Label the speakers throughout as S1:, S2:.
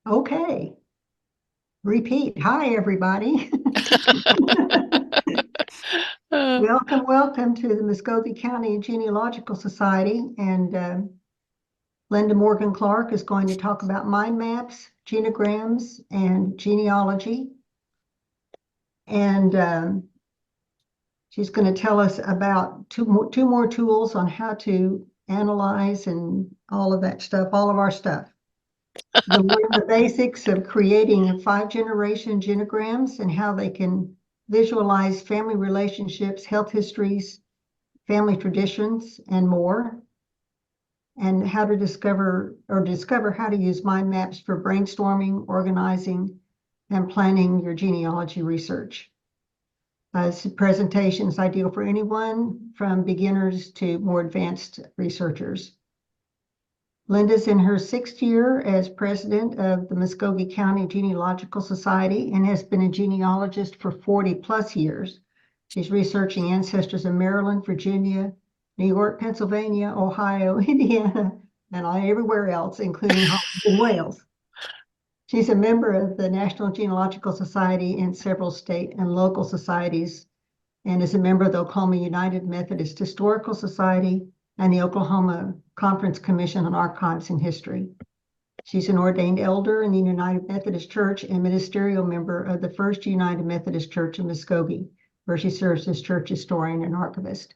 S1: Okay, repeat. Hi, everybody.
S2: Uh,
S1: Welcome to the Muscogee County Genealogical Society. And Linda Morgan Clark is going to talk about mind maps, genograms, and genealogy. And she's going to tell us about two more tools on how to analyze and all of that stuff, all of our stuff. You'll learn the basics of creating 5-generation genograms and how they can visualize family relationships, health histories, family traditions, and more, and how to discover how to use mind maps for brainstorming, organizing, and planning your genealogy research. This presentation is ideal for anyone from beginners to more advanced researchers. Linda's in her 6th year as president of the Muscogee County Genealogical Society and has been a genealogist for 40 plus years. She's researching ancestors in Maryland, Virginia, New York, Pennsylvania, Ohio, Indiana, and everywhere else, including Holland and Wales. She's a member of the National Genealogical Society and several state and local societies, and is a member of the Oklahoma United Methodist Historical Society and the Oklahoma Conference Commission on Archives and History. She's an ordained elder in the United Methodist Church and ministerial member of the First United Methodist Church in Muskogee, where she serves as church historian and archivist.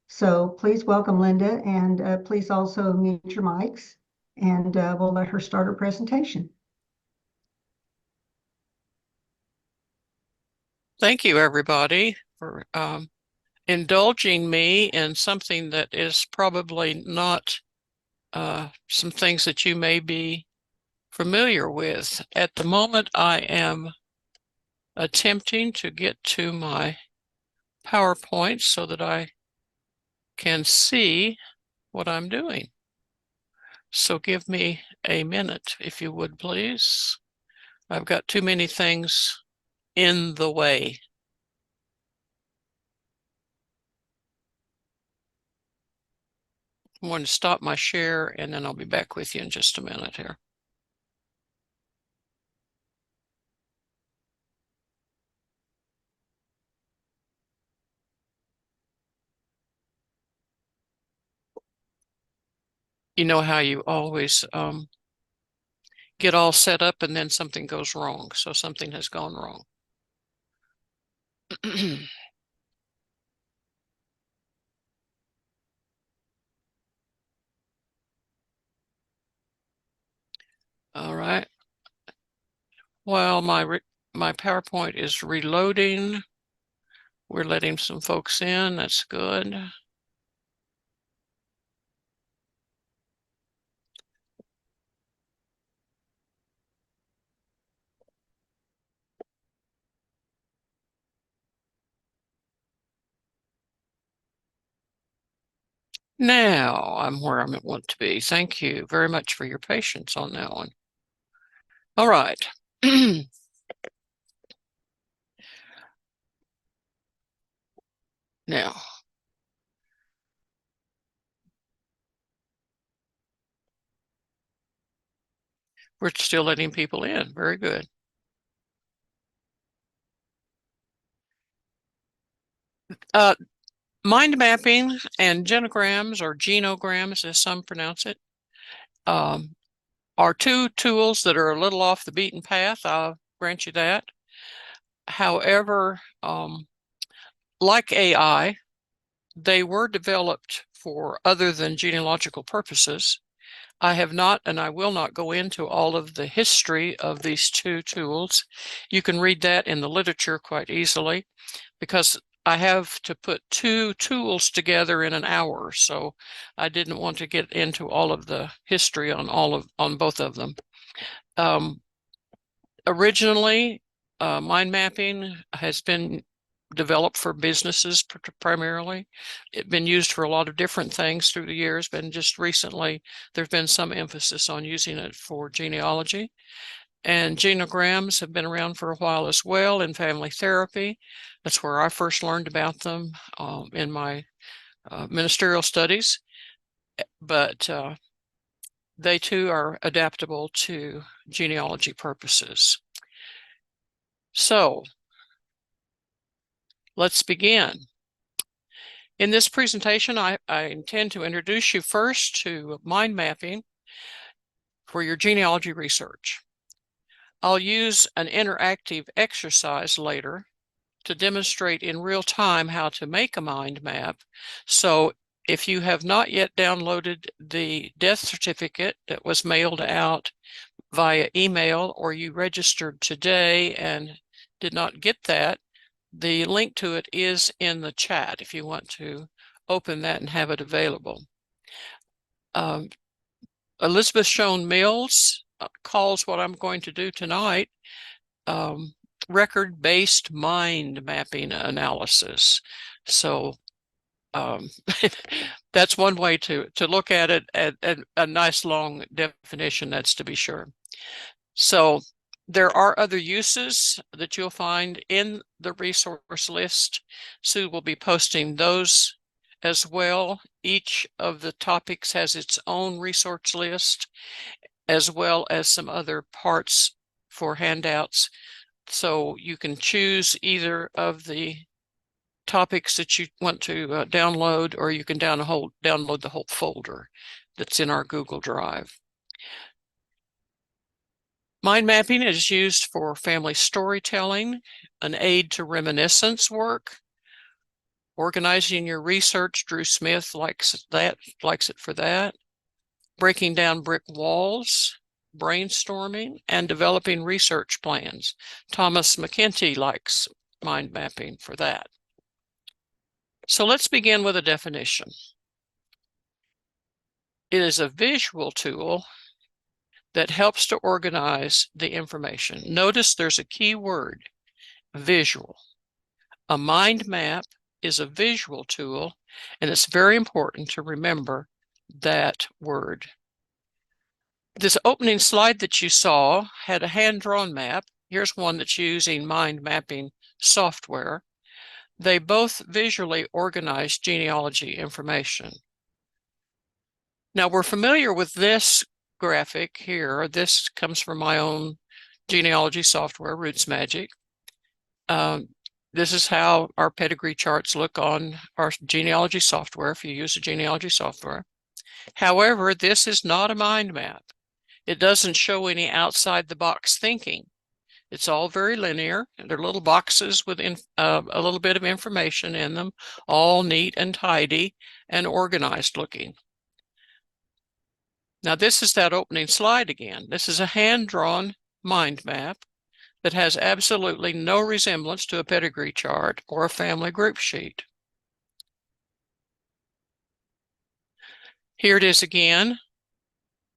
S1: So please welcome Linda, and please also mute your mics, and we'll let her start her presentation.
S2: Thank you, everybody, for indulging me in something that is probably not some things that you may be familiar with. At the moment, I am attempting to get to my PowerPoint so that I can see what I'm doing. So give me a minute, if you would, please. I've got too many things in the way. I'm going to stop my share and then I'll be back with you in just a minute here. You know how you always get all set up and then something goes wrong. So something has gone wrong. All right. While my PowerPoint is reloading, we're letting some folks in. That's good. Now I'm where I want to be. Thank you very much for your patience on that one. All right. Now, we're still letting people in. Very good. Mind mapping and genograms, or genograms as some pronounce it, are two tools that are a little off the beaten path. I'll grant you that. However, like AI, they were developed for other than genealogical purposes. I have not, and I will not go into all of the history of these two tools. You can read that in the literature quite easily, because I have to put two tools together in an hour, so I didn't want to get into all of the history on both of them. Originally, mind mapping has been developed for businesses primarily. It's been used for a lot of different things through the years, but just recently there's been some emphasis on using it for genealogy. And genograms have been around for a while as well in family therapy. That's where I first learned about them in my ministerial studies. But they too are adaptable to genealogy purposes. So let's begin. In this presentation, I intend to introduce you first to mind mapping for your genealogy research. I'll use an interactive exercise later to demonstrate in real time how to make a mind map. So if you have not yet downloaded the death certificate that was mailed out via email, or you registered today and did not get that, the link to it is in the chat if you want to open that and have it available. Elizabeth Schoen Mills calls what I'm going to do tonight record-based mind mapping analysis. So that's one way to look at it, at a nice long definition, that's to be sure. So there are other uses that you'll find in the resource list. Sue will be posting those as well. Each of the topics has its own resource list, as well as some other parts for handouts. So you can choose either of the topics that you want to download, or you can download the whole folder that's in our Google Drive. Mind mapping is used for family storytelling, an aid to reminiscence work, organizing your research. Drew Smith likes it for that. Breaking down brick walls, brainstorming, and developing research plans. Thomas McKenty likes mind mapping for that. So let's begin with a definition. It is a visual tool that helps to organize the information. Notice there's a key word, visual. A mind map is a visual tool, and it's very important to remember that word. This opening slide that you saw had a hand-drawn map. Here's one that's using mind mapping software. They both visually organize genealogy information. Now we're familiar with this graphic here. This comes from my own genealogy software, Roots Magic. This is how our pedigree charts look on our genealogy software if you use a genealogy software. However, this is not a mind map. It doesn't show any outside the box thinking. It's all very linear. They're little boxes with a little bit of information in them, all neat and tidy and organized looking. Now this is that opening slide again. This is a hand-drawn mind map that has absolutely no resemblance to a pedigree chart or a family group sheet. Here it is again.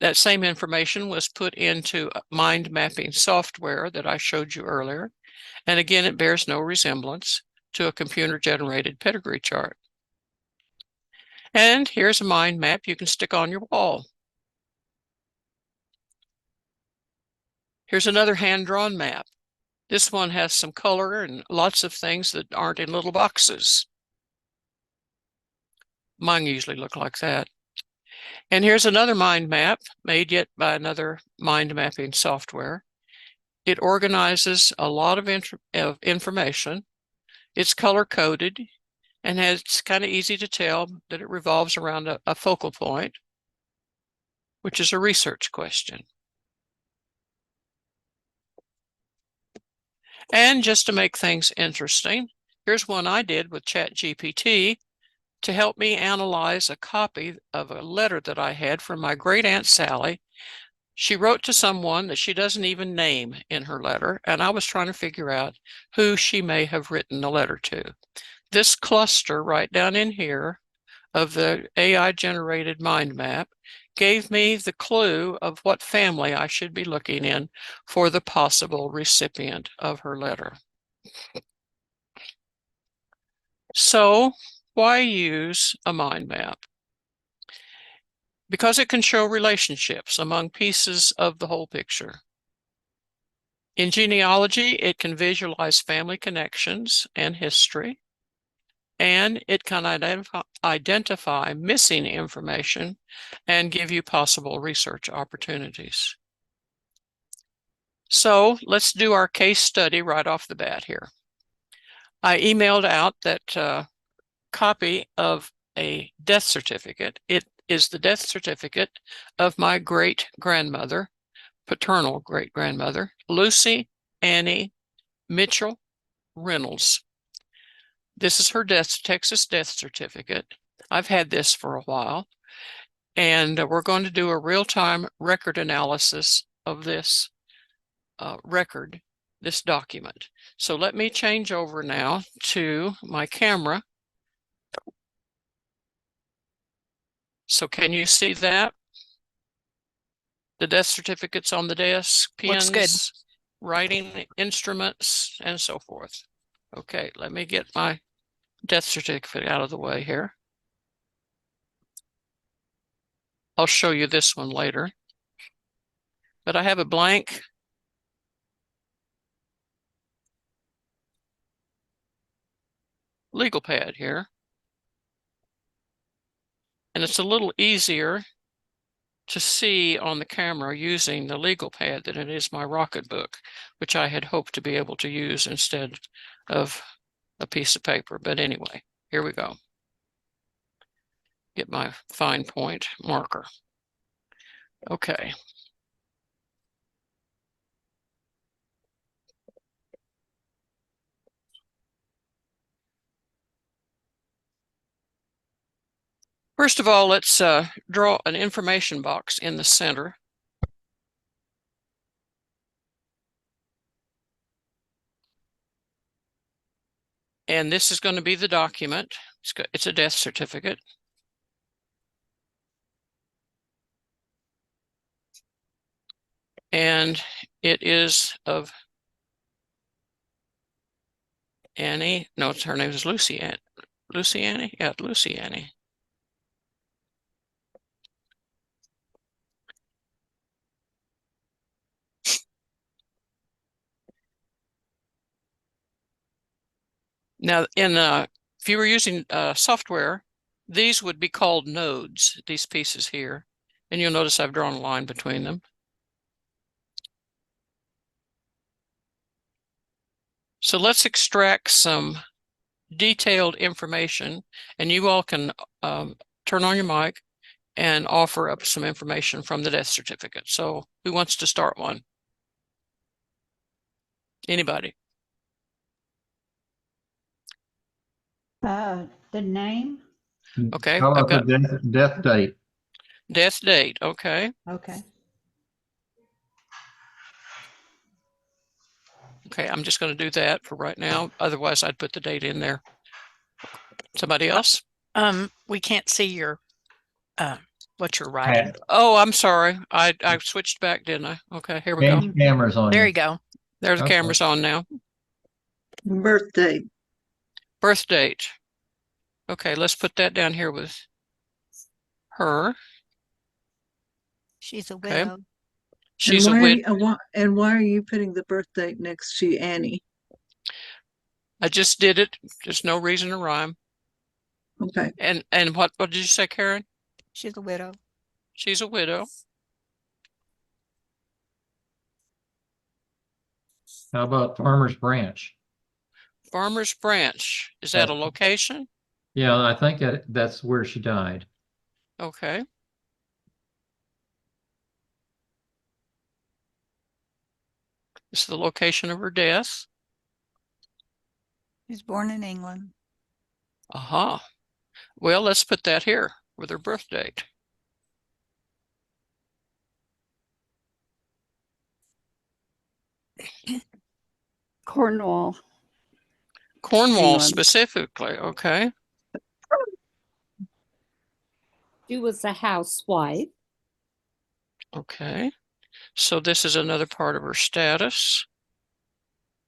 S2: That same information was put into mind mapping software that I showed you earlier. And again, it bears no resemblance to a computer-generated pedigree chart. And here's a mind map you can stick on your wall. Here's another hand-drawn map. This one has some color and lots of things that aren't in little boxes. Mine usually look like that. And here's another mind map made yet by another mind mapping software. It organizes a lot of information. It's color-coded, and it's kind of easy to tell that it revolves around a focal point, which is a research question. And just to make things interesting, here's one I did with ChatGPT to help me analyze a copy of a letter that I had from my great Aunt Sally. She wrote to someone that she doesn't even name in her letter, and I was trying to figure out who she may have written the letter to. This cluster right down in here of the AI-generated mind map gave me the clue of what family I should be looking in for the possible recipient of her letter. So why use a mind map? Because it can show relationships among pieces of the whole picture. In genealogy, it can visualize family connections and history. and it can identify missing information and give you possible research opportunities. So let's do our case study right off the bat here. I emailed out that copy of a death certificate. It is the death certificate of my great-grandmother, paternal great-grandmother, Lucy Annie Mitchell Reynolds. This is her Texas death certificate. I've had this for a while, and we're going to do a real-time record analysis of this record, this document. So let me change over now to my camera. So can you see that? The death certificates on the desk,
S3: Looks good.
S2: pens, writing instruments, and so forth. Okay, let me get my death certificate out of the way here. I'll show you this one later. But I have a blank legal pad here. And it's a little easier to see on the camera using the legal pad than it is my Rocketbook, which I had hoped to be able to use instead of a piece of paper. But anyway, here we go. Get my fine point marker. Okay. First of all, let's draw an information box in the center. And this is going to be the document. It's a death certificate. And it is of Annie. No, her name is Lucy Annie. Lucy Annie? Yeah, Lucy Annie. Now, if you were using software, these would be called nodes, these pieces here. And you'll notice I've drawn a line between them. So let's extract some detailed information, and you all can turn on your mic and offer up some information from the death certificate. So who wants to start one? Anybody?
S4: The name?
S2: Okay,
S5: How
S2: I've
S5: about
S2: got
S5: the death date?
S2: death date. Okay.
S4: Okay.
S2: Okay, I'm just going to do that for right now. Otherwise, I'd put the date in there. Somebody else?
S3: We can't see your what you're writing.
S2: Oh, I'm sorry. I switched back, didn't I? Okay, here we go.
S5: Change cameras on
S3: There
S5: you.
S3: you go.
S2: There the
S5: Okay.
S2: camera's on now.
S6: Birthday.
S2: Birth date. Okay, let's put that down here with her.
S3: She's a
S2: Okay.
S3: widow.
S2: She's a
S6: and why,
S2: widow.
S6: and why are you putting the birth date next to Annie?
S2: I just did it. There's no reason to rhyme.
S6: Okay.
S2: And what did you say, Karen?
S3: She's a widow.
S2: She's a widow.
S5: How about Farmer's Branch?
S2: Farmer's Branch. Is that a location?
S5: Yeah, I think that's where she died.
S2: Okay. This is the location of her death.
S3: She's born in England.
S2: Aha. Well, let's put that here with her birth date.
S7: Cornwall.
S2: Cornwall
S7: England.
S2: specifically. Okay.
S7: She was a housewife.
S2: Okay. So this is another part of her status.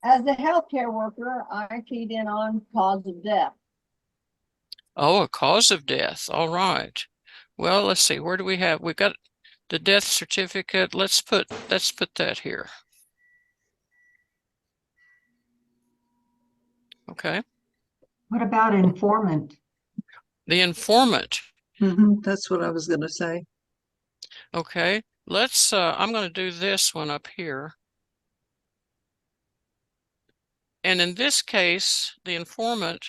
S8: As a healthcare worker, I keyed in on cause of death.
S2: Oh, a cause of death. All right. Well, let's see. Where do we have? We've got the death certificate. Let's put that here. Okay.
S1: What about informant?
S2: The informant.
S6: That's what I was gonna say.
S2: Okay, let's, I'm going to do this one up here. And in this case, the informant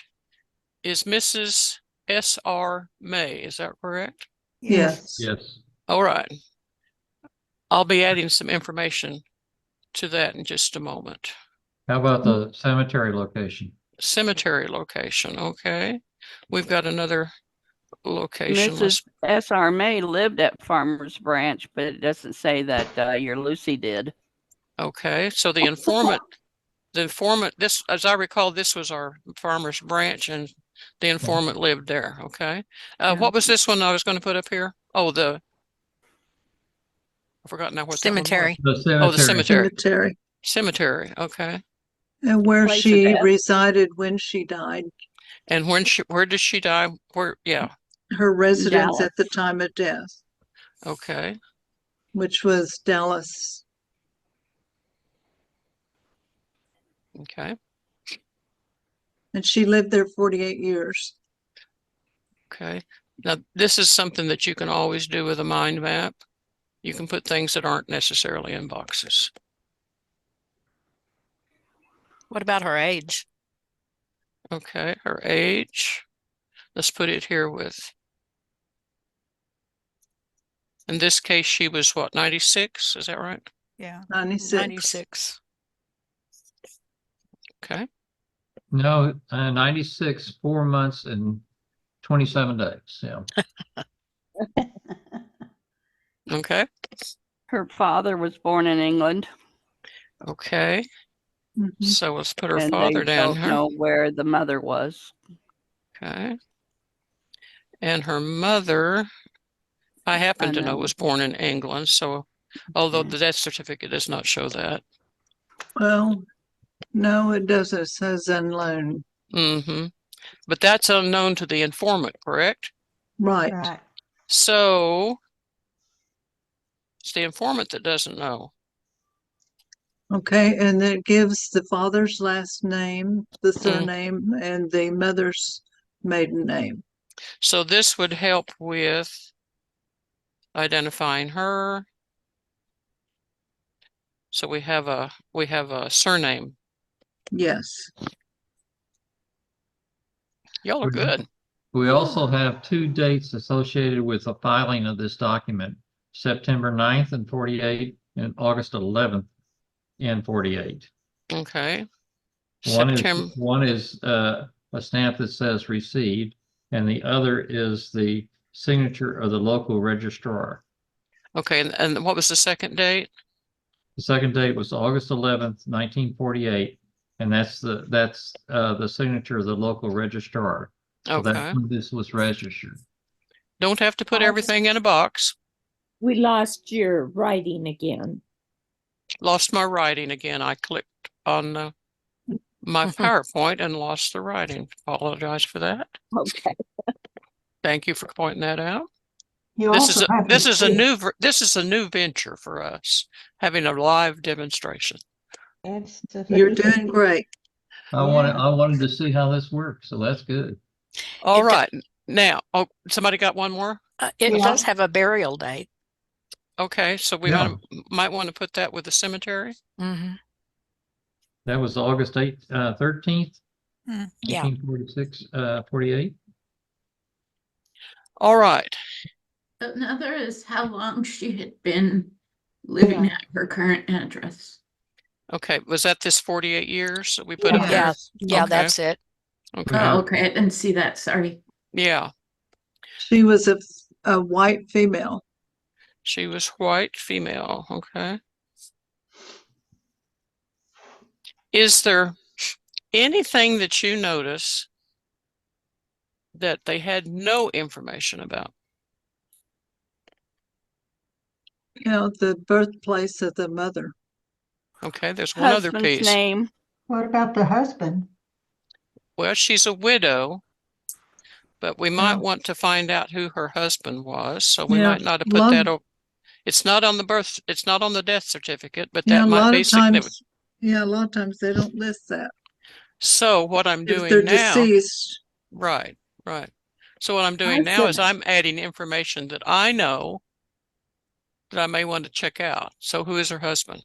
S2: is Mrs. S.R. May. Is that correct?
S6: Yes.
S5: Yes.
S2: All right. I'll be adding some information to that in just a moment.
S5: How about the cemetery location?
S2: Cemetery location. Okay. We've got another location.
S4: Mrs. S.R. May lived at Farmers Branch, but it doesn't say that your Lucy did.
S2: Okay. So the informant, this, as I recall, this was our Farmers Branch and the informant lived there. Okay. What was this one I was going to put up here? Oh, I forgot now what that one was.
S3: Cemetery.
S5: The cemetery.
S2: Oh, the cemetery.
S6: Cemetery.
S2: Cemetery. Okay.
S6: And where
S8: Place of
S6: she
S8: death.
S6: resided when she died,
S2: And where did she die? Yeah.
S6: her residence
S8: Dallas.
S6: at the time of death,
S2: Okay.
S6: which was Dallas.
S2: Okay.
S6: And she lived there 48 years.
S2: Okay. Now, this is something that you can always do with a mind map. You can put things that aren't necessarily in boxes.
S3: What about her age?
S2: Okay. Her age. Let's put it here with. In this case, she was what, 96? Is that right?
S3: Yeah.
S6: 96.
S3: 96.
S2: Okay.
S5: No, 96, 4 months and 27 days. Yeah.
S2: Okay.
S4: Her father was born in England,
S2: Okay.
S6: Mhm.
S2: So let's put her
S4: and
S2: father
S4: they
S2: down
S4: don't
S2: here.
S4: know where the mother was.
S2: Okay. And her mother, I happen to know,
S4: Unknown.
S2: was born in England. So, although
S4: Okay.
S2: the death certificate does not show that.
S6: Well, no, it doesn't. It says unknown.
S2: Mm-hmm. But that's unknown to the informant, correct?
S6: Right.
S1: Right.
S2: So it's the informant that doesn't know.
S6: Okay, and it gives the father's last name, the surname, and the mother's maiden name.
S2: So this would help with identifying her. So we have a surname.
S6: Yes.
S2: Y'all are good.
S5: We also have 2 dates associated with the filing of this document, September 9th and 48 and August 11th and 48.
S2: Okay.
S5: One
S2: September.
S5: is a stamp that says received, and the other is the signature of the local registrar.
S2: Okay. And what was the second date?
S5: The second date was August 11th, 1948, and that's the signature of the local registrar. So
S2: Okay.
S5: that's when this was registered.
S2: Don't have to put everything in a box.
S7: We lost your writing again.
S2: Lost my writing again. I clicked on my PowerPoint and lost the writing. Apologize for that.
S7: Okay.
S2: Thank you for pointing that out.
S1: You
S2: This
S1: also
S2: is
S1: have
S2: this
S1: to
S2: is a
S1: see-
S2: this is a new venture for us, having a live demonstration.
S6: You're doing great.
S5: I wanted to see how this works, so that's good.
S2: All
S3: It do-
S2: right. Now, oh, somebody got one more?
S3: It
S1: Yeah.
S3: does have a burial date.
S2: Okay, so we
S5: Yeah.
S2: might want to put that with the cemetery.
S3: Mm-hmm.
S5: That was August 13th,
S3: Yeah.
S5: 1946, 48.
S2: All right.
S9: Another is how long she had been living at her current address.
S2: Okay, was that this 48 years that we put up
S3: Yeah.
S2: there?
S3: Yeah,
S2: Okay.
S3: that's it.
S2: Okay.
S9: Oh, okay, I didn't see that, sorry.
S2: Yeah,
S6: She was a white female.
S2: she was white, female. Okay. Is there anything that you notice that they had no information about?
S6: You know, the birthplace of the mother.
S2: Okay, there's one other
S4: Husband's
S2: piece.
S4: name.
S1: What about the husband?
S2: Well, she's a widow, but we might
S6: Yeah.
S2: want to find out who her husband was. So we
S6: Yeah,
S2: might not have put
S6: lot-
S2: that. It's not on it's not on the death certificate, but
S6: Yeah,
S2: that
S6: a
S2: might
S6: lot
S2: be
S6: of
S2: significant.
S6: times, yeah, a lot of times they don't list that.
S2: So what I'm
S6: If
S2: doing
S6: they're
S2: now,
S6: deceased,
S2: right, right. So what I'm doing now is
S7: said-
S2: I'm adding information that I know that I may want to check out. So who is her husband?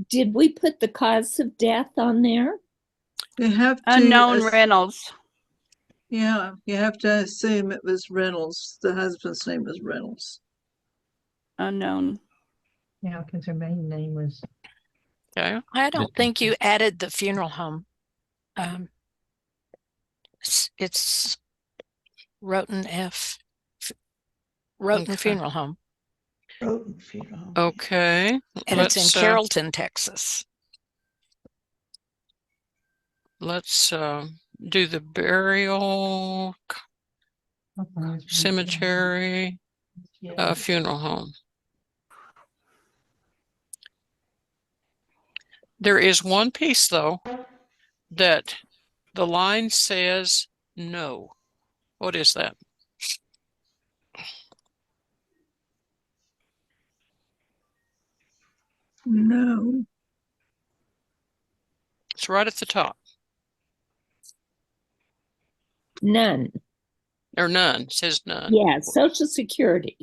S7: Did we put the cause of death on there?
S6: you have to.
S4: Unknown Reynolds.
S6: Yeah, you have to assume it was Reynolds. The husband's name was Reynolds.
S4: Unknown.
S1: Yeah, because her main name was.
S2: Okay.
S3: I don't think you added the funeral home. It's Roten
S2: Okay.
S3: Funeral Home,
S2: Okay.
S3: and it's in
S2: Let's
S3: Carrollton, Texas.
S2: let's do the burial cemetery funeral home. There is one piece though that the line says no. What is that?
S6: No.
S2: It's right at the top.
S7: None.
S2: Or none. It says none.
S7: Yeah, Social Security.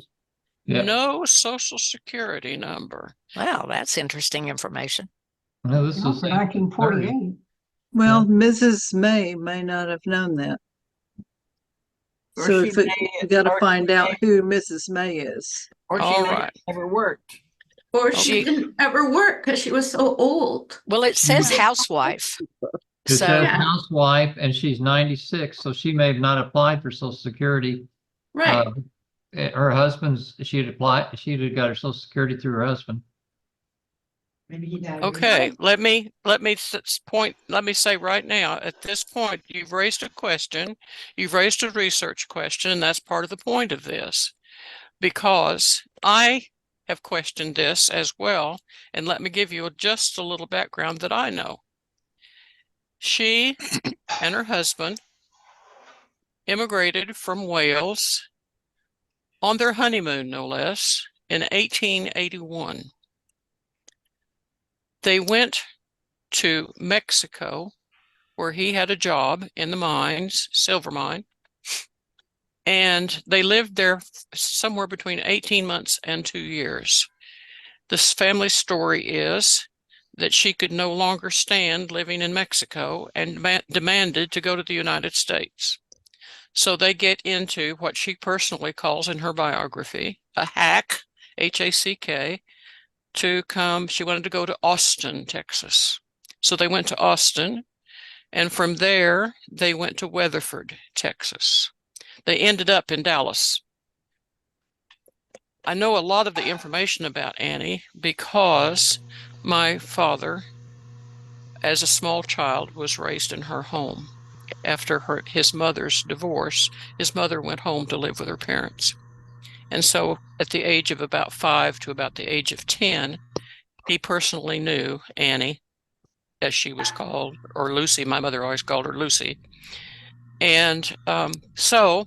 S5: Yeah.
S2: No social security number.
S3: Wow, that's interesting information.
S5: No, this
S1: Not
S5: is
S1: for 1948.
S6: Well, Mrs. May not have known that.
S4: Or
S6: So
S4: she
S6: if it,
S4: may-
S6: you got to
S4: or
S6: find
S4: she
S6: out
S4: may-
S6: who Mrs. May is.
S4: Or she
S2: All
S4: may
S2: right.
S4: have never worked.
S9: Or she
S2: Okay.
S9: didn't ever work because she was so old.
S3: Well, it says
S6: Yeah.
S3: housewife.
S5: It
S3: So
S5: says
S9: Yeah.
S5: housewife, and she's 96, so she may have not applied for Social Security.
S9: Right.
S5: Her husband's, she'd have got her Social Security through her husband.
S4: Maybe he died.
S2: Okay, let me say right now, at this point, you've raised a question, you've raised a research question, and that's part of the point of this. Because I have questioned this as well, and let me give you just a little background that I know. She and her husband immigrated from Wales on their honeymoon, no less, in 1881. They went to Mexico, where he had a job in the mines, silver mine, and they lived there somewhere between 18 months and 2 years. This family story is that she could no longer stand living in Mexico and demanded to go to the United States. So they get into what she personally calls in her biography a hack, H-A-C-K, to come. She wanted to go to Austin, Texas. So they went to Austin, and from there they went to Weatherford, Texas. They ended up in Dallas. I know a lot of the information about Annie because my father, as a small child, was raised in her home. After his mother's divorce, his mother went home to live with her parents. And so at the age of about 5 to about the age of 10, he personally knew Annie, as she was called, or Lucy. My mother always called her Lucy. And so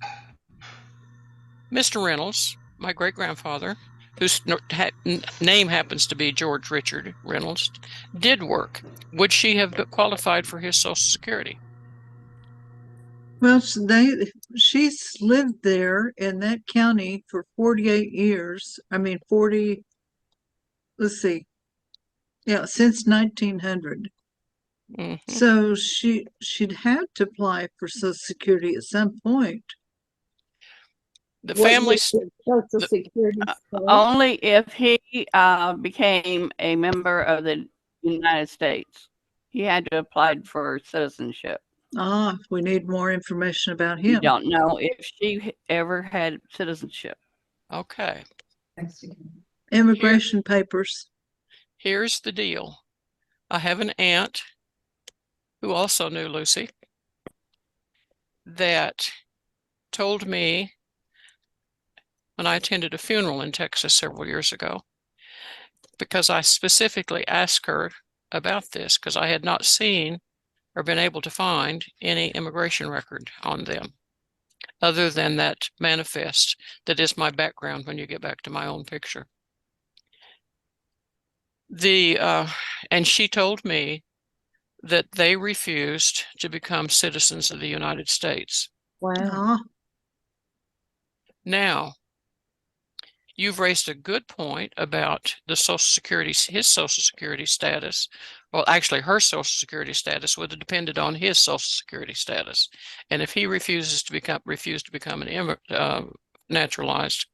S2: Mr. Reynolds, my great-grandfather, whose name happens to be George Richard Reynolds, did work. Would she have qualified for his Social Security?
S6: Well, she's lived there in that county for 48 years. I mean, 40, let's see. Yeah, since 1900.
S2: Mhm.
S6: So she'd had to apply for Social Security at some point.
S2: The
S7: What
S2: family,
S7: was the Social Security for?
S4: Only if he became a member of the United States. He had to apply for citizenship.
S6: We need more information about
S4: We
S6: him.
S4: don't know if she ever had citizenship.
S2: okay,
S6: Immigration papers.
S2: here's the deal. I have an aunt who also knew Lucy that told me when I attended a funeral in Texas several years ago, because I specifically asked her about this because I had not seen or been able to find any immigration record on them other than that manifest that is my background when you get back to my own picture. And she told me that they refused to become citizens of the United States.
S8: Wow.
S6: Ah,
S2: Now, you've raised a good point about the his Social Security status. Well, actually, her Social Security status would have depended on his Social Security status. And if he refused to become an naturalized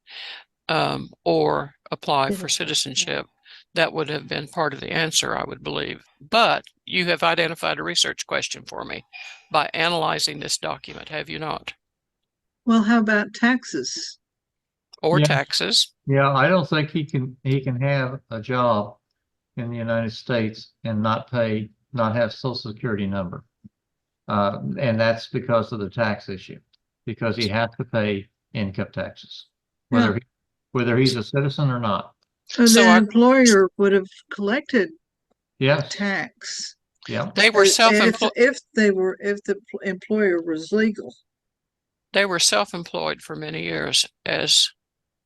S2: or apply for citizenship, that would have been part of the answer, I would believe. But you have identified a research question for me by analyzing this document, have you not?
S6: well, how about taxes?
S2: Or
S5: Yeah.
S2: taxes?
S5: Yeah, I don't think he can have a job in the United States and not have Social Security number. And that's because of the tax issue, because he has to pay income taxes,
S6: Yeah.
S5: whether he's a citizen or not.
S6: So
S2: So
S6: the
S2: I-
S6: employer would have collected
S5: Yes,
S6: tax
S5: yeah.
S2: They were self-employed.
S6: if the employer was legal.
S2: They were self-employed for many years as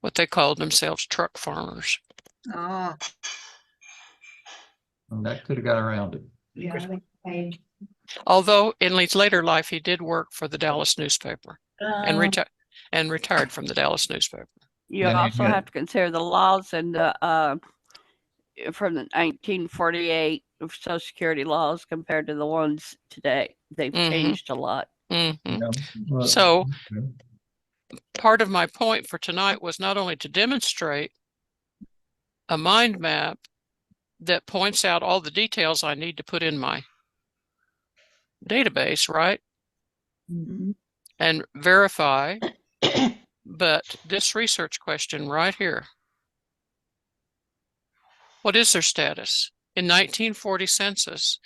S2: what they called themselves truck farmers.
S6: Ah,
S5: And that could have got around it.
S8: Yeah, they paid.
S2: Although in his later life, he did work for the Dallas newspaper and
S8: Um,
S2: retired from the Dallas newspaper.
S4: You
S5: Then you
S4: also
S5: get-
S4: have to consider the laws and the from the 1948 of Social Security laws compared to the ones today. They've
S2: Mhm.
S4: changed a lot.
S2: Mhm.
S5: Yeah. Well,
S2: So
S5: okay.
S2: part of my point for tonight was not only to demonstrate a mind map that points out all the details I need to put in my database, right?
S6: mhm.
S2: And verify, but this research question right here. What is their status? In 1940 census,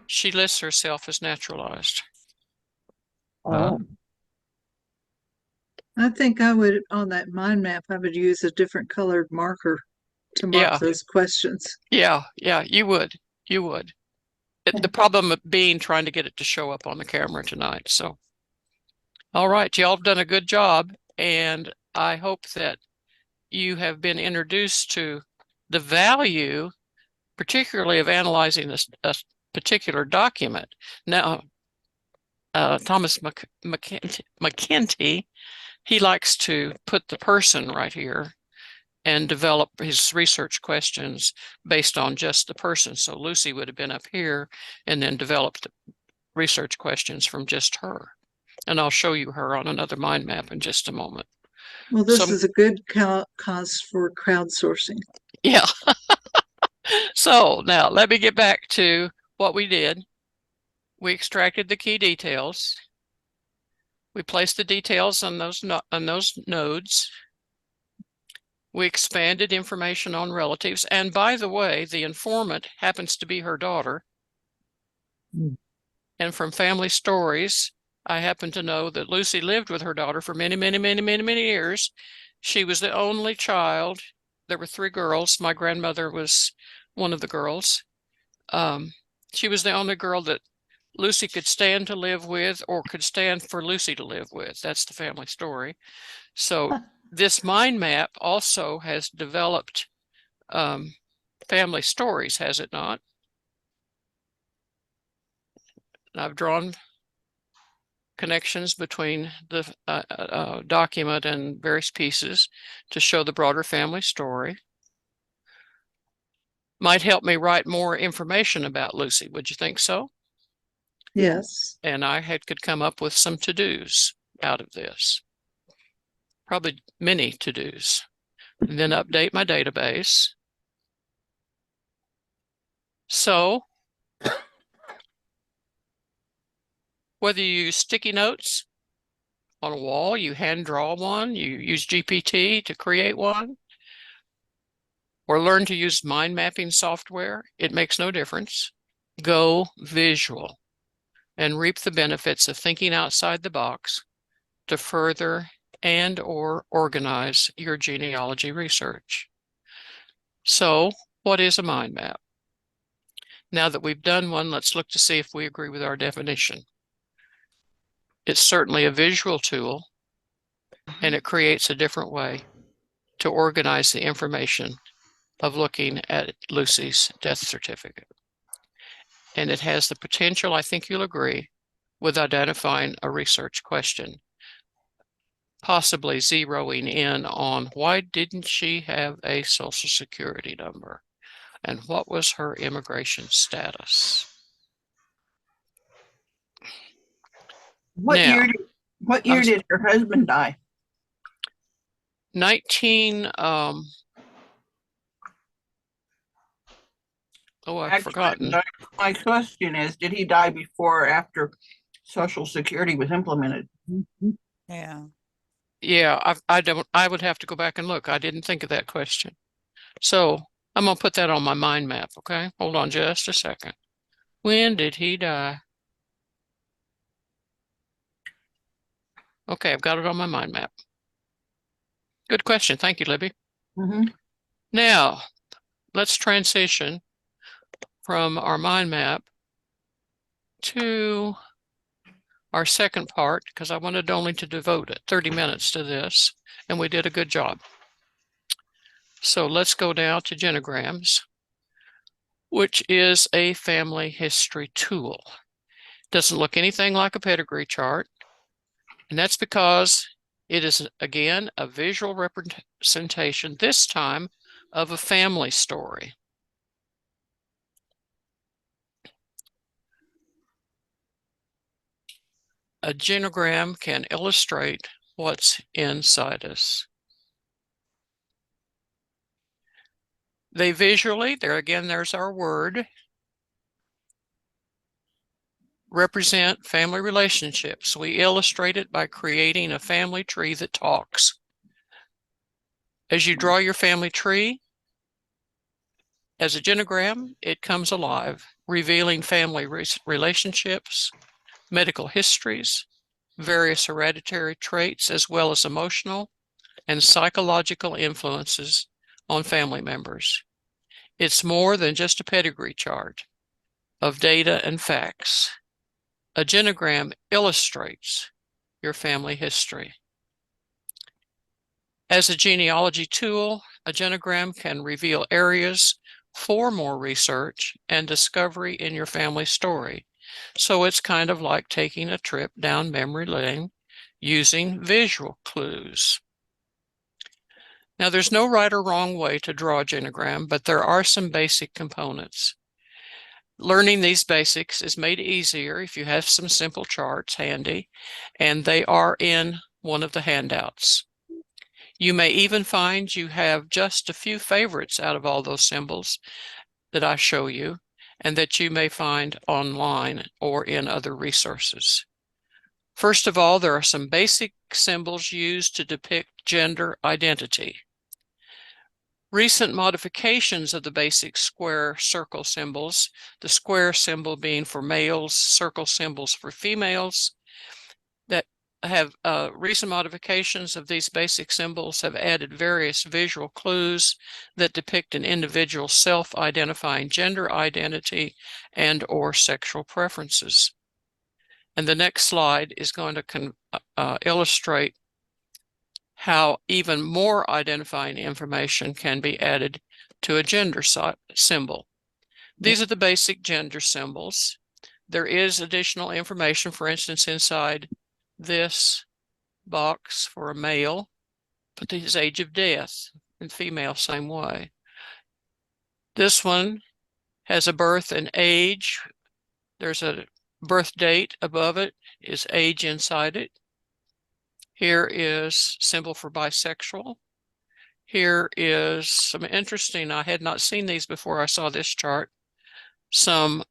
S2: she lists herself as naturalized.
S8: oh,
S6: I think I would, on that mind map, I would use a different colored marker to mark
S2: Yeah.
S6: those questions.
S2: Yeah, you would. The problem of being trying to get it to show up on the camera tonight. So, all right, y'all have done a good job, and I hope that you have been introduced to the value, particularly of analyzing a particular document. Now, Thomas McKenty, he likes to put the person right here and develop his research questions based on just the person. So Lucy would have been up here and then developed research questions from just her. And I'll show you her on another mind map in just a moment.
S6: Well, this
S2: So-
S6: is a good cause for crowdsourcing.
S2: Yeah. So now let me get back to what we did. We extracted the key details. We placed the details on those nodes. We expanded information on relatives. And by the way, the informant happens to be her daughter. And from family stories, I happen to know that Lucy lived with her daughter for many, many, many, many, many years. She was the only child. There were 3 girls. My grandmother was one of the girls. She was the only girl that Lucy could stand to live with or could stand for Lucy to live with. That's the family story. So this mind map also has developed family stories, has it not? I've drawn connections between the document and various pieces to show the broader family story. Might help me write more information about Lucy. Would you think so?
S6: Yes.
S2: And I could come up with some to-dos out of this. Probably many to-dos. And then update my database. So whether you use sticky notes on a wall, you hand draw one, you use GPT to create one, or learn to use mind mapping software, it makes no difference. Go visual and reap the benefits of thinking outside the box to further and or organize your genealogy research. So, what is a mind map? Now that we've done one, let's look to see if we agree with our definition. It's certainly a visual tool, and it creates a different way to organize the information of looking at Lucy's death certificate. and it has the potential, I think you'll agree, with identifying a research question, possibly zeroing in on why didn't she have a social security number and what was her immigration status.
S10: What
S2: Now,
S10: year did her husband die?
S2: 19 I've
S10: Actually,
S2: forgotten.
S10: my question is, did he die before or after Social Security was implemented?
S3: Yeah.
S2: Yeah, I would have to go back and look. I didn't think of that question. So I'm gonna put that on my mind map, okay? Hold on just a second. When did he die? Okay, I've got it on my mind map. Good question. Thank you, Libby. Now, let's transition from our mind map to our second part, because I wanted only to devote 30 minutes to this, and we did a good job. So let's go now to Genograms, which is a family history tool. Doesn't look anything like a pedigree chart, and that's because it is, again, a visual representation, this time, of a family story. A genogram can illustrate what's inside us. They visually, there's our word, represent family relationships. We illustrate it by creating a family tree that talks. As you draw your family tree, as a genogram, it comes alive, revealing family relationships, medical histories, various hereditary traits, as well as emotional and psychological influences on family members. It's more than just a pedigree chart of data and facts. A genogram illustrates your family history. As a genealogy tool, a genogram can reveal areas for more research and discovery in your family story. So it's kind of like taking a trip down memory lane using visual clues. Now, there's no right or wrong way to draw a genogram, but there are some basic components. Learning these basics is made easier if you have some simple charts handy, and they are in one of the handouts. You may even find you have just a few favorites out of all those symbols that I show you, and that you may find online or in other resources. First of all, there are some basic symbols used to depict gender identity. Recent modifications of the basic square circle symbols, the square symbol being for males, circle symbols for females, that have recent modifications of these basic symbols have added various visual clues that depict an individual's self-identifying gender identity and or sexual preferences. And the next slide is going to illustrate how even more identifying information can be added to a gender symbol. These are the basic gender symbols. There is additional information, for instance, inside this box for a male, but his age of death, and female, same way. This one has a birth and age. There's a birth date above it, is age inside it. Here is symbol for bisexual. Here is some interesting, I had not seen these before I saw this chart, some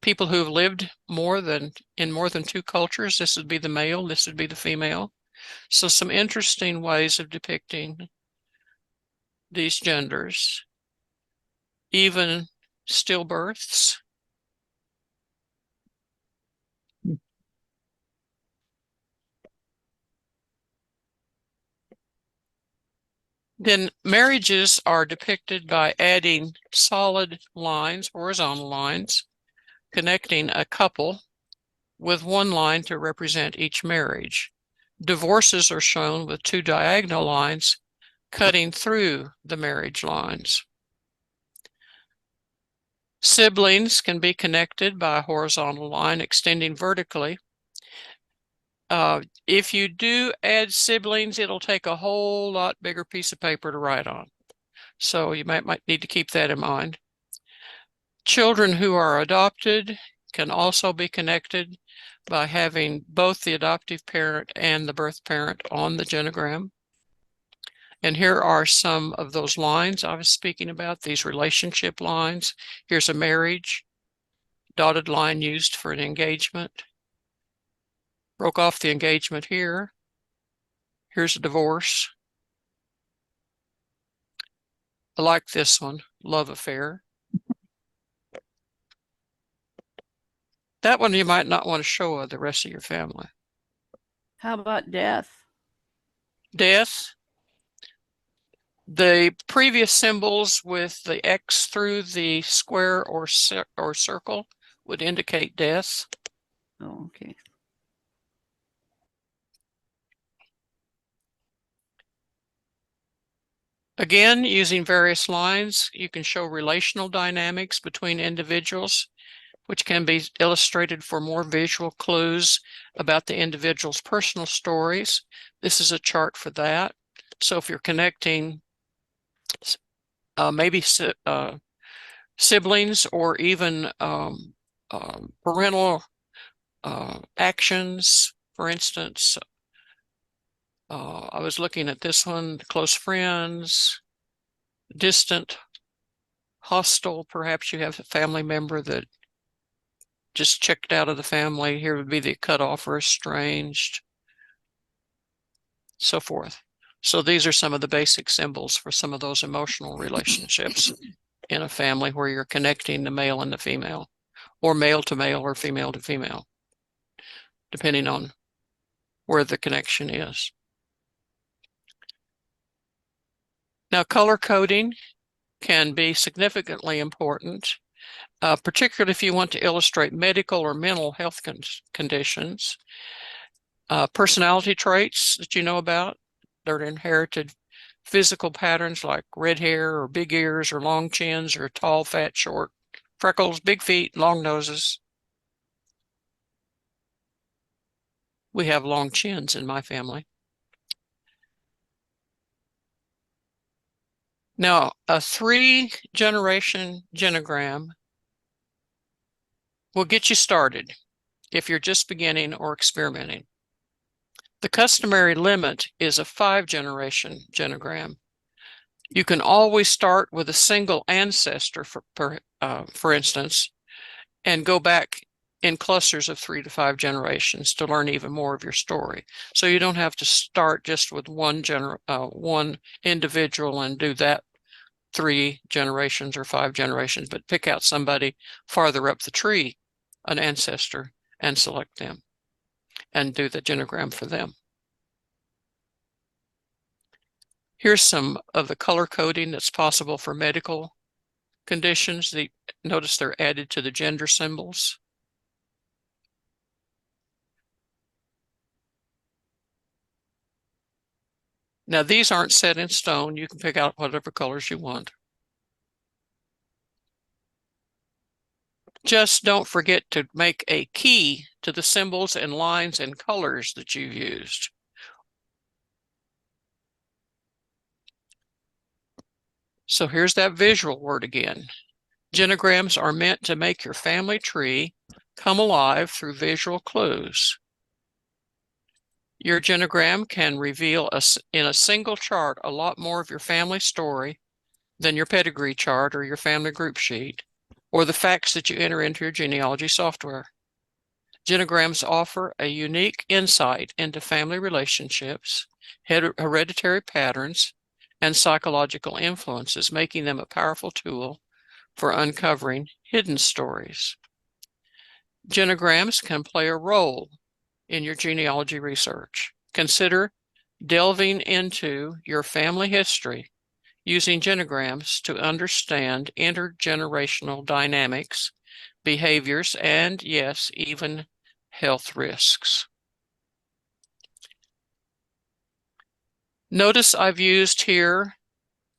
S2: people who've lived in more than two cultures. This would be the male, this would be the female. So some interesting ways of depicting these genders. Even stillbirths. Then marriages are depicted by adding solid lines, horizontal lines, connecting a couple with one line to represent each marriage. Divorces are shown with two diagonal lines cutting through the marriage lines. Siblings can be connected by a horizontal line extending vertically. If you do add siblings, it'll take a whole lot bigger piece of paper to write on. So you might need to keep that in mind. Children who are adopted can also be connected by having both the adoptive parent and the birth parent on the genogram. And here are some of those lines I was speaking about, these relationship lines. Here's a marriage, dotted line used for an engagement. Broke off the engagement here. Here's a divorce. I like this one, love affair. That one you might not want to show the rest of your family.
S4: How about death?
S2: Death. The previous symbols with the X through the square or circle would indicate death.
S4: Oh, okay.
S2: Again, using various lines, you can show relational dynamics between individuals, which can be illustrated for more visual clues about the individual's personal stories. This is a chart for that. So if you're connecting maybe siblings or even parental actions, for instance, I was looking at this one, close friends, distant, hostile. Perhaps you have a family member that just checked out of the family. Here would be the cutoff or estranged, so forth. So these are some of the basic symbols for some of those emotional relationships in a family where you're connecting the male and the female, or male to male or female to female, depending on where the connection is. Now, color coding can be significantly important, particularly if you want to illustrate medical or mental health conditions. Personality traits that you know about, they're inherited physical patterns like red hair or big ears or long chins or tall, fat, short, freckles, big feet, long noses. We have long chins in my family. Now, a 3-generation genogram will get you started if you're just beginning or experimenting. The customary limit is a 5-generation genogram. You can always start with a single ancestor, for instance, and go back in clusters of 3 to 5 generations to learn even more of your story. So you don't have to start just with one individual and do that 3 generations or 5 generations, but pick out somebody farther up the tree, an ancestor, and select them and do the genogram for them. Here's some of the color coding that's possible for medical conditions. Notice they're added to the gender symbols. Now, these aren't set in stone. You can pick out whatever colors you want. Just don't forget to make a key to the symbols and lines and colors that you've used. So here's that visual word again. Genograms are meant to make your family tree come alive through visual clues. Your genogram can reveal in a single chart a lot more of your family story than your pedigree chart or your family group sheet, or the facts that you enter into your genealogy software. Genograms offer a unique insight into family relationships, hereditary patterns, and psychological influences, making them a powerful tool for uncovering hidden stories. Genograms can play a role in your genealogy research. Consider delving into your family history using genograms to understand intergenerational dynamics, behaviors, and yes, even health risks. Notice I've used here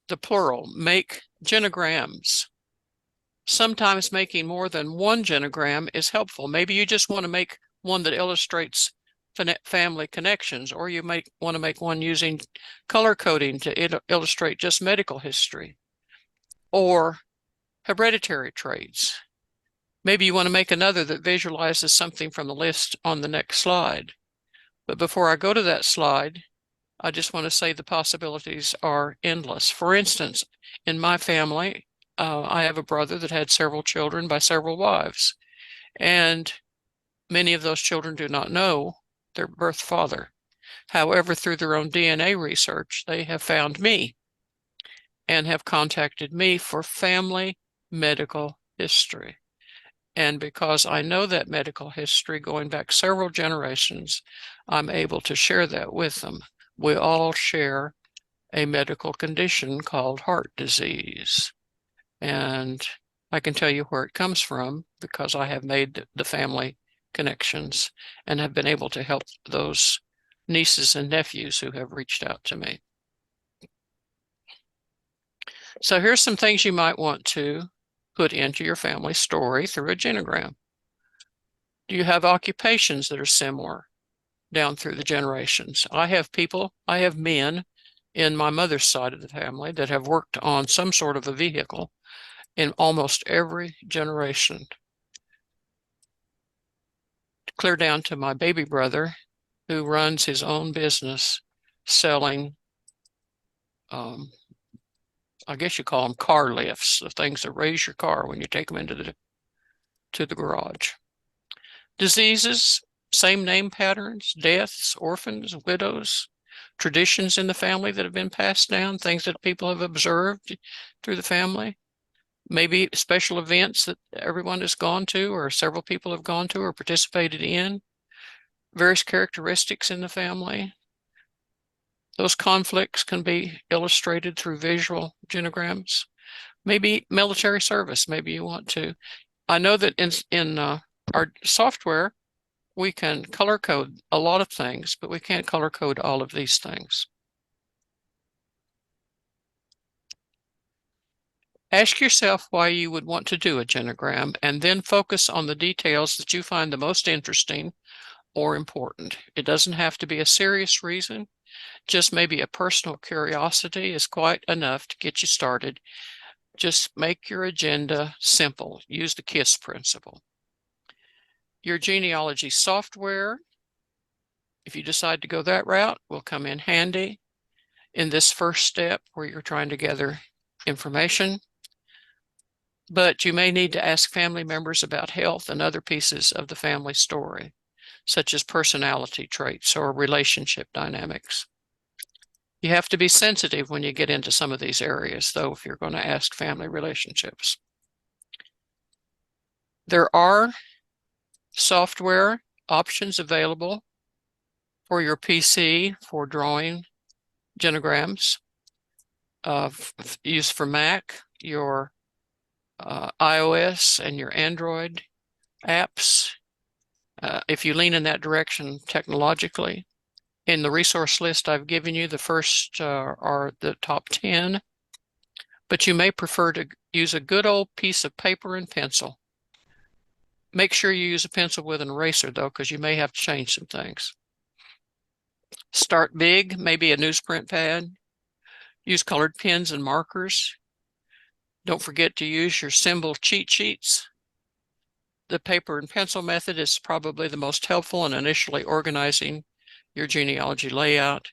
S2: the plural, make genograms. Sometimes making more than one genogram is helpful. Maybe you just want to make one that illustrates family connections, or you might want to make one using color coding to illustrate just medical history or hereditary traits. Maybe you want to make another that visualizes something from the list on the next slide. But before I go to that slide, I just want to say the possibilities are endless. For instance, in my family, I have a brother that had several children by several wives, and many of those children do not know their birth father. However, through their own DNA research, they have found me and have contacted me for family medical history. And because I know that medical history going back several generations, I'm able to share that with them. We all share a medical condition called heart disease. And I can tell you where it comes from because I have made the family connections and have been able to help those nieces and nephews who have reached out to me. So here's some things you might want to put into your family story through a genogram. Do you have occupations that are similar down through the generations? I have men in my mother's side of the family that have worked on some sort of a vehicle in almost every generation. Clear down to my baby brother who runs his own business selling, I guess you call them car lifts, the things that raise your car when you take them into the garage. Diseases, same name patterns, deaths, orphans, widows, traditions in the family that have been passed down, things that people have observed through the family. Maybe special events that everyone has gone to or several people have gone to or participated in. Various characteristics in the family. Those conflicts can be illustrated through visual genograms. Maybe military service, maybe you want to. I know that in our software, we can color code a lot of things, but we can't color code all of these things. Ask yourself why you would want to do a genogram, and then focus on the details that you find the most interesting or important. It doesn't have to be a serious reason. Just maybe a personal curiosity is quite enough to get you started. Just make your agenda simple. Use the KISS principle. Your genealogy software, if you decide to go that route, will come in handy in this first step where you're trying to gather information. But you may need to ask family members about health and other pieces of the family story, such as personality traits or relationship dynamics. You have to be sensitive when you get into some of these areas, though, if you're going to ask family relationships. There are software options available for your PC for drawing genograms, used for Mac, your iOS and your Android apps. If you lean in that direction technologically, in the resource list I've given you, the first are the top 10, but you may prefer to use a good old piece of paper and pencil. Make sure you use a pencil with an eraser, though, because you may have to change some things. Start big, maybe a newsprint pad. Use colored pens and markers. Don't forget to use your symbol cheat sheets. The paper and pencil method is probably the most helpful in initially organizing your genealogy layout,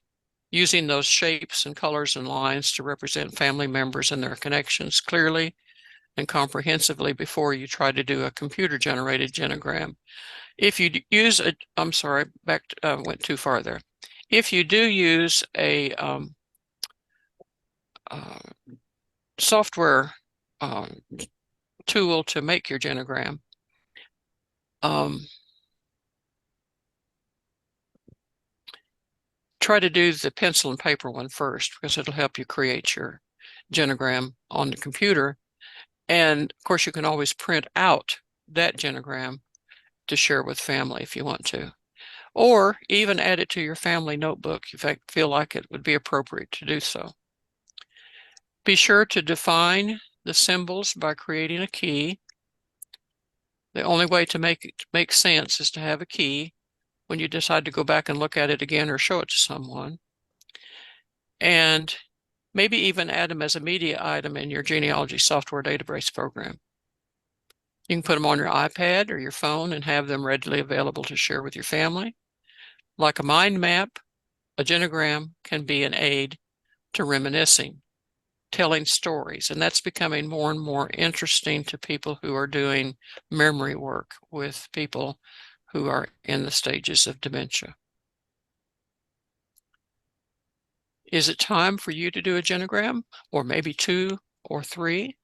S2: using those shapes and colors and lines to represent family members and their connections clearly and comprehensively before you try to do a computer-generated genogram. If you use a, I'm sorry, went too far there. If you do use a software tool to make your genogram, try to do the pencil and paper one first, because it'll help you create your genogram on the computer. And of course, you can always print out that genogram to share with family if you want to, or even add it to your family notebook if you feel like it would be appropriate to do so. Be sure to define the symbols by creating a key. The only way to make it make sense is to have a key when you decide to go back and look at it again or show it to someone. And maybe even add them as a media item in your genealogy software database program. You can put them on your iPad or your phone and have them readily available to share with your family. Like a mind map, a genogram can be an aid to reminiscing, telling stories, and that's becoming more and more interesting to people who are doing memory work with people who are in the stages of dementia. Is it time for you to do a genogram, or maybe 2 or 3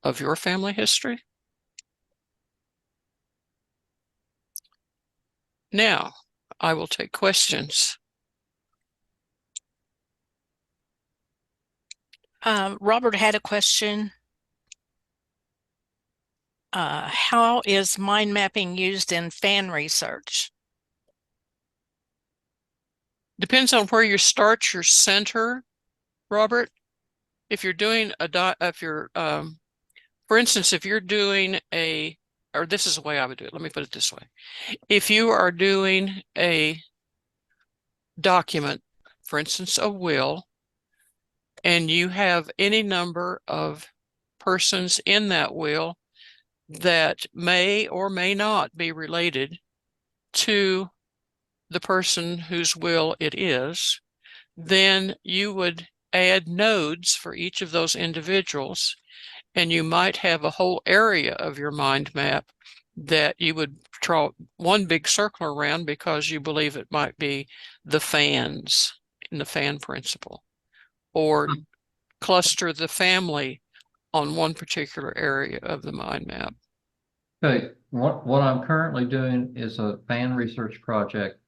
S2: of your family history? Now, I will take questions.
S3: Robert had a question. How is mind mapping used in fan research?
S2: Depends on where you start your center, Robert. If you're doing for instance, if you're doing or this is the way I would do it. Let me put it this way. If you are doing a document, for instance, a will, and you have any number of persons in that will that may or may not be related to the person whose will it is, then you would add nodes for each of those individuals, and you might have a whole area of your mind map that you would draw one big circle around because you believe it might be the fans in the fan principle, or cluster the family on one particular area of the mind map.
S5: Okay, what I'm currently doing is a fan research project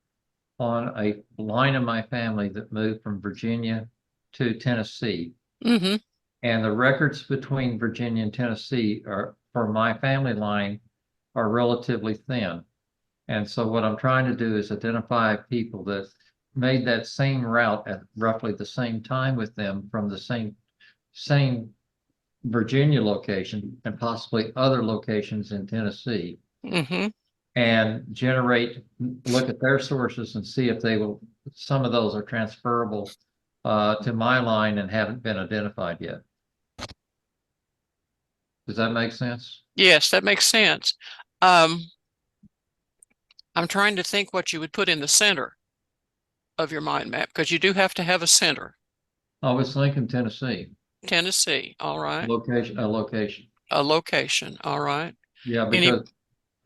S5: on a line of my family that moved from Virginia to Tennessee.
S2: Mm-hmm.
S5: And the records between Virginia and Tennessee are, for my family line, are relatively thin. And so what I'm trying to do is identify people that made that same route at roughly the same time with them from the same Virginia location and possibly other locations in Tennessee,
S2: Mm-hmm.
S5: and look at their sources and see if some of those are transferable to my line and haven't been identified yet. Does that make sense?
S2: Yes, that makes sense. I'm trying to think what you would put in the center of your mind map, because you do have to have a center.
S5: Oh, it's Lincoln, Tennessee.
S2: Tennessee, all right.
S5: A location.
S2: A location, all right.
S5: Yeah, because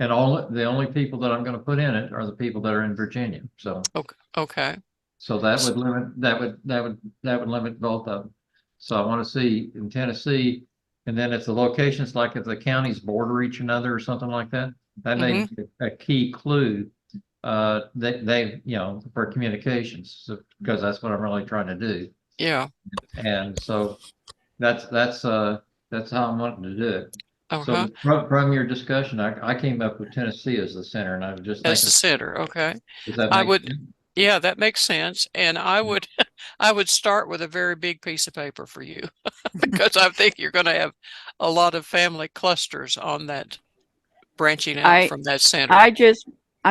S5: the only people that I'm going to put in it are the people that are in Virginia. So
S2: Okay.
S5: So that would limit both of them. So I want to see in Tennessee, and then if the locations, like if the counties border each another or something like that, that may be a key clue. For communications, because that's what I'm really trying to do.
S2: Yeah.
S5: And so that's how I'm wanting to do it.
S2: Uh-huh.
S5: So from your discussion, I came up with Tennessee as the center, and I was just
S2: As
S5: thinking,
S2: the center, okay.
S5: does that
S2: I
S5: make
S2: would,
S5: sense?
S2: yeah, that makes sense. And I would I would start with a very big piece of paper for you because I think you're going to have a lot of family clusters on that, branching out from that center.
S4: I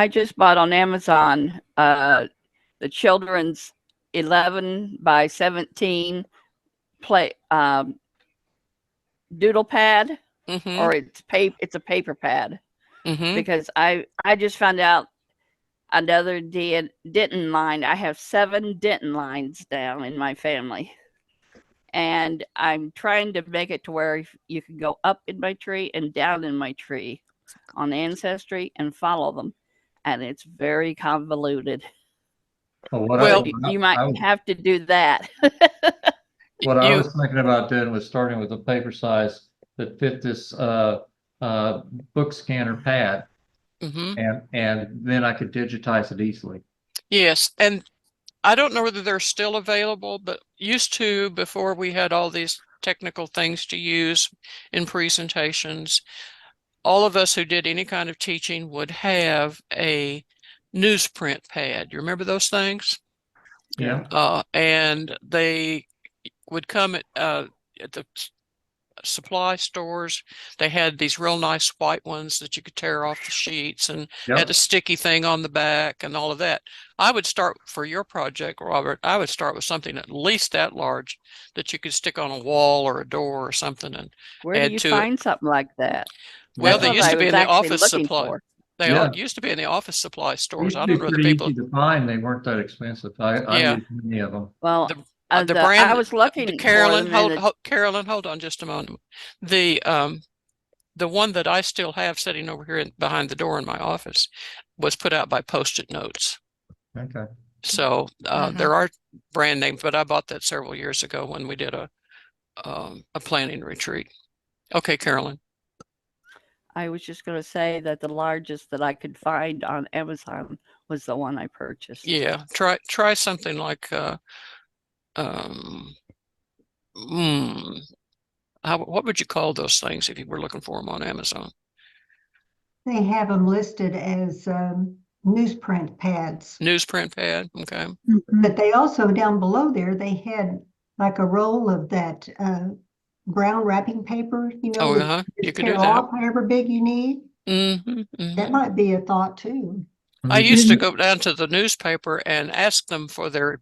S4: just bought on Amazon the children's 11 by 17 doodle pad,
S2: Mm-hmm.
S4: or it's a paper pad,
S2: Mm-hmm.
S4: because I just found out another Denton line. I have 7 Denton lines down in my family, and I'm trying to make it to where you can go up in my tree and down in my tree on Ancestry and follow them, and it's very convoluted.
S5: Well,
S4: You might have to do that.
S5: What I was thinking about doing was starting with a paper size that fit this book scanner pad, and then I could digitize it easily.
S2: Yes, and I don't know whether they're still available, but used to, before we had all these technical things to use in presentations, all of us who did any kind of teaching would have a newsprint pad. You remember those things?
S5: Yeah.
S2: And they would come at the supply stores. They had these real nice white ones that you could tear off the sheets and
S5: Yep.
S2: had a sticky thing on the back and all of that. I would start for your project, Robert. I would start with something at least that large that you could stick on a wall or a door or something and
S4: Where do
S2: add
S4: you
S2: to it.
S4: find something like that?
S2: Well,
S4: That's
S2: they
S4: what
S2: used
S4: I
S2: to be
S4: was
S2: in the
S4: actually
S2: office
S4: looking
S2: supply.
S4: for.
S2: They
S5: Yeah.
S2: all used to be in the office supply
S5: They
S2: stores.
S5: used
S2: I
S5: to be
S2: don't know the
S5: pretty
S2: people.
S5: easy to find. They weren't that expensive. I
S2: Yeah.
S5: used many of them.
S4: Well,
S2: The
S4: I
S2: brand,
S4: was looking for
S2: Carolyn,
S4: them in the,
S2: Carolyn, hold on just a moment. The one that I still have sitting over here behind the door in my office was put out by Post-it Notes.
S5: Okay.
S2: So
S3: Mhm.
S2: there are brand names, but I bought that several years ago when we did a planning retreat. Okay, Carolyn.
S4: I was just going to say that the largest that I could find on Amazon was the one I purchased.
S2: Yeah, try something like um what would you call those things if you were looking for them on Amazon?
S1: They have them listed as newsprint pads.
S2: Newsprint pad, okay.
S1: But they also, down below there, they had like a roll of that brown wrapping paper,
S2: Oh,
S1: that
S2: you
S1: just
S2: could do
S1: tear
S2: that.
S1: off however big you need. That might be a thought too.
S2: I used to go down to the newspaper and ask them for their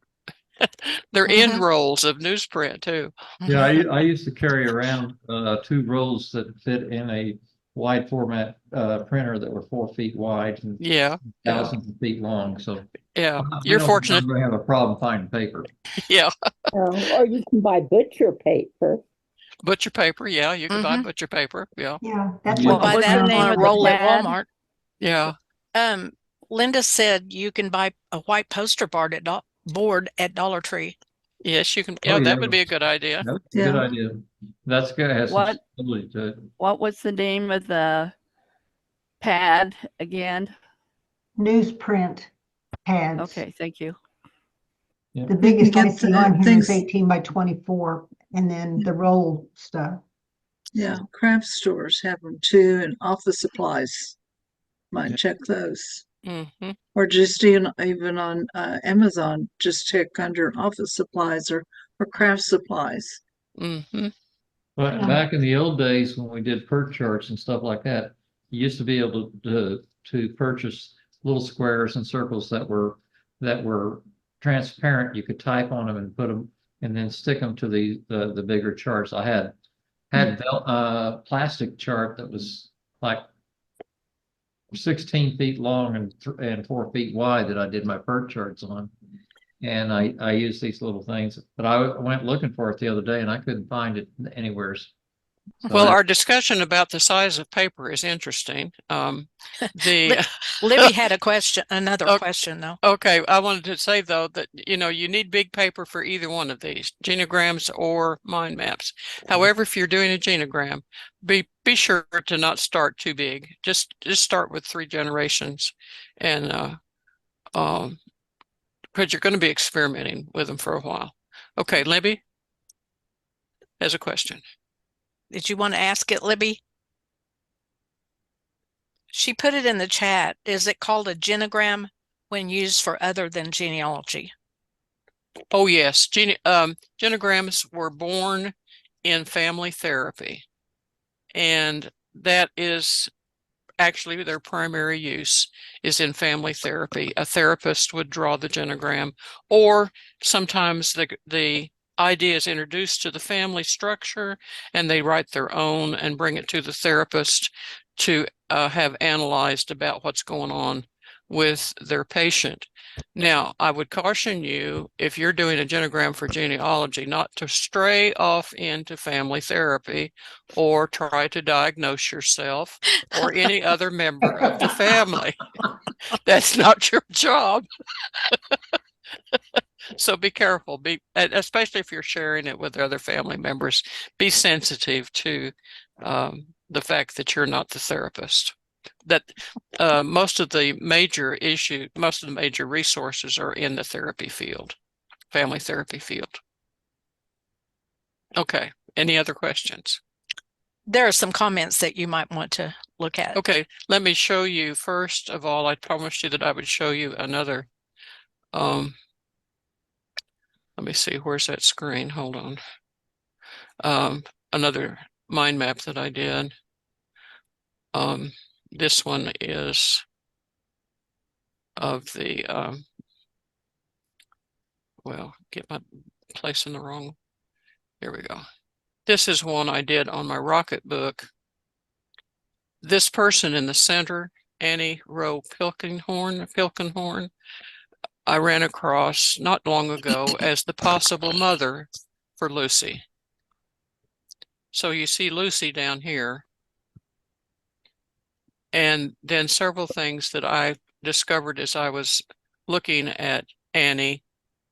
S2: end rolls of newsprint too.
S5: Yeah, I used to carry around 2 rolls that fit in a wide format printer that were 4 feet wide and
S2: Yeah,
S5: thousands of feet long. So
S2: yeah.
S5: I
S2: You're
S5: don't think
S2: fortunate.
S5: I'm gonna have a problem finding paper.
S2: Yeah,
S7: Or you can buy butcher paper.
S2: butcher paper. Yeah, you could buy butcher paper. Yeah,
S1: Yeah, that's
S5: Well,
S1: what
S3: Buy
S1: the
S4: what's
S3: that
S4: the
S1: brown
S4: name
S3: on a
S4: of the
S3: roll at
S4: pad?
S3: Walmart.
S2: yeah.
S3: Linda said you can buy a white poster board at Dollar Tree.
S2: Yes, you can.
S5: Oh,
S2: Yeah, that
S5: yeah.
S2: would be a good idea.
S5: That's a good idea. That's good. It has some stability to it.
S4: What was the name of the pad again?
S1: newsprint pads.
S4: Okay, thank you.
S1: The biggest I
S6: get
S1: see on here is
S6: things-
S1: 18 by 24, and then the roll stuff.
S6: Yeah, craft stores have them too, and office supplies. Might check those. Or just even on Amazon, just check under office supplies or craft supplies.
S5: But back in the old days when we did perk charts and stuff like that, you used to be able to purchase little squares and circles that were transparent. You could type on them and put them and then stick them to the bigger charts. I had plastic chart that was like 16 feet long and 4 feet wide that I did my perk charts on. And I used these little things, but I went looking for it the other day and I couldn't find it anywhere. So
S2: Well, our discussion about the size of paper is interesting.
S3: Libby had another question though.
S2: Okay, I wanted to say though that you need big paper for either one of these, genograms or mind maps. However, if you're doing a genogram, be sure to not start too big. Just start with 3 generations, and because you're going to be experimenting with them for a while. Okay, Libby has a question.
S3: Did you want to ask it, Libby? She put it in the chat. Is it called a genogram when used for other than genealogy?
S2: Oh, yes. Genograms were born in family therapy, and that is actually their primary use is in family therapy. A therapist would draw the genogram, or sometimes the idea is introduced to the family structure and they write their own and bring it to the therapist to have analyzed about what's going on with their patient. Now, I would caution you, if you're doing a genogram for genealogy, not to stray off into family therapy or try to diagnose yourself or any other member of the family. That's not your job. So be careful, especially if you're sharing it with other family members, be sensitive to the fact that you're not the therapist. That most of the major resources are in the therapy field, family therapy field. Okay, any other questions?
S3: There are some comments that you might want to look at.
S2: Okay, let me show you. First of all, I promised you that I would show you another. Let me see, where's that screen? Hold on. Another mind map that I did. This one is of the, well, get my place in the wrong. Here we go. This is one I did on my Rocket book. This person in the center, Annie Rowe Pilkenhorn, I ran across not long ago as the possible mother for Lucy. So you see Lucy down here. And then several things that I discovered as I was looking at Annie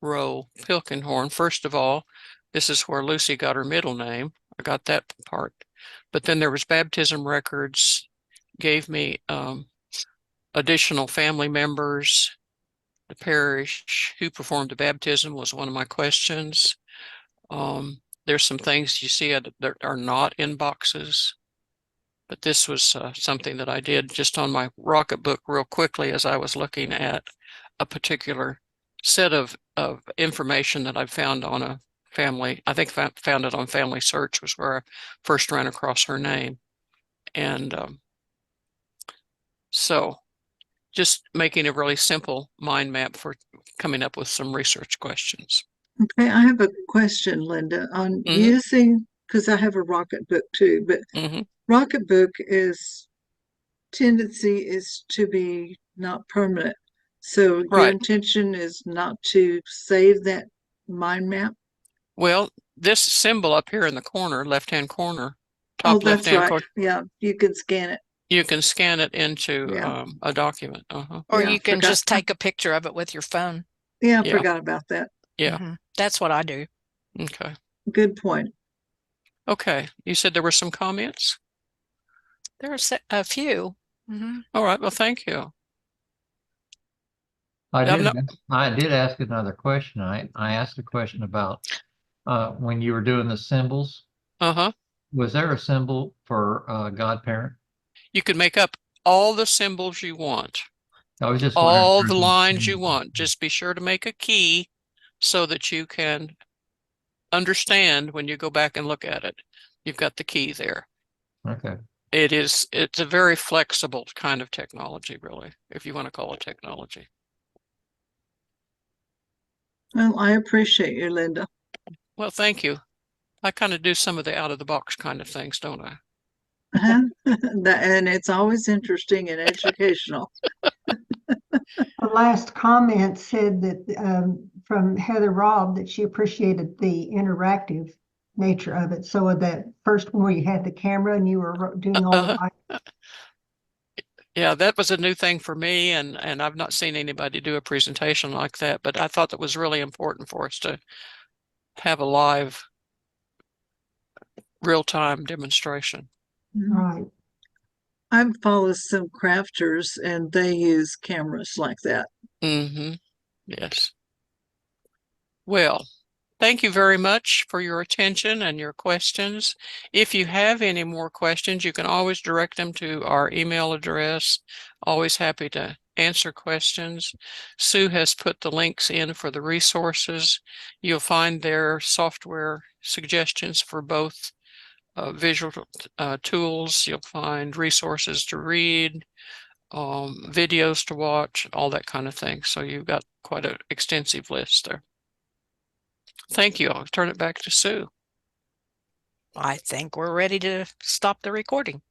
S2: Rowe Pilkenhorn. First of all, this is where Lucy got her middle name. I got that part. But then there was baptism records, gave me additional family members, the parish, who performed the baptism was one of my questions. There's some things you see that are not in boxes. But this was something that I did just on my Rocket book real quickly as I was looking at a particular set of information that I found on a family. I think found it on Family Search was where I first ran across her name. And so just making a really simple mind map for coming up with some research questions.
S6: Okay, I have a question, Linda, on using, because I have a Rocket book too, but Rocket book tendency is to be not permanent. So your intention is not to save that mind map?
S2: Well, this symbol up here in the corner, left-hand corner,
S6: Oh,
S2: top
S6: that's
S2: left-hand
S6: right.
S2: corner,
S6: Yeah, you can scan it.
S2: you can scan it into a document.
S3: Or
S6: Yeah,
S3: you can just take a picture of it with your phone.
S6: Yeah, I forgot about that.
S2: Yeah.
S3: That's what I do.
S2: Okay.
S6: Good point.
S2: Okay. You said there were some comments?
S3: There are a few.
S2: All right. Well, thank you.
S5: I did ask another question. I asked a question about when you were doing the symbols. Was there a symbol for godparent?
S2: You can make up all the symbols you want.
S5: I was just
S2: all the lines you want. Just be sure to make a key so that you can understand when you go back and look at it. You've got the key there.
S5: Okay.
S2: It's a very flexible kind of technology, really, if you want to call it technology.
S6: Well, I appreciate you, Linda.
S2: Well, thank you. I kind of do some of the out of the box kind of things, don't I?
S6: And it's always interesting and educational.
S1: The last comment said that from Heather Robb that she appreciated the interactive nature of it. So that first one where you had the camera and you were doing all the
S2: Yeah, that was a new thing for me, and I've not seen anybody do a presentation like that, but I thought that was really important for us to have a live real-time demonstration.
S1: Right.
S6: I follow some crafters and they use cameras like that.
S2: Yes. Well, thank you very much for your attention and your questions. If you have any more questions, you can always direct them to our email address. Always happy to answer questions. Sue has put the links in for the resources. You'll find their software suggestions for both visual tools. You'll find resources to read, videos to watch, all that kind of thing. So you've got quite an extensive list there. Thank you. I'll turn it back to Sue.
S3: I think we're ready to stop the recording.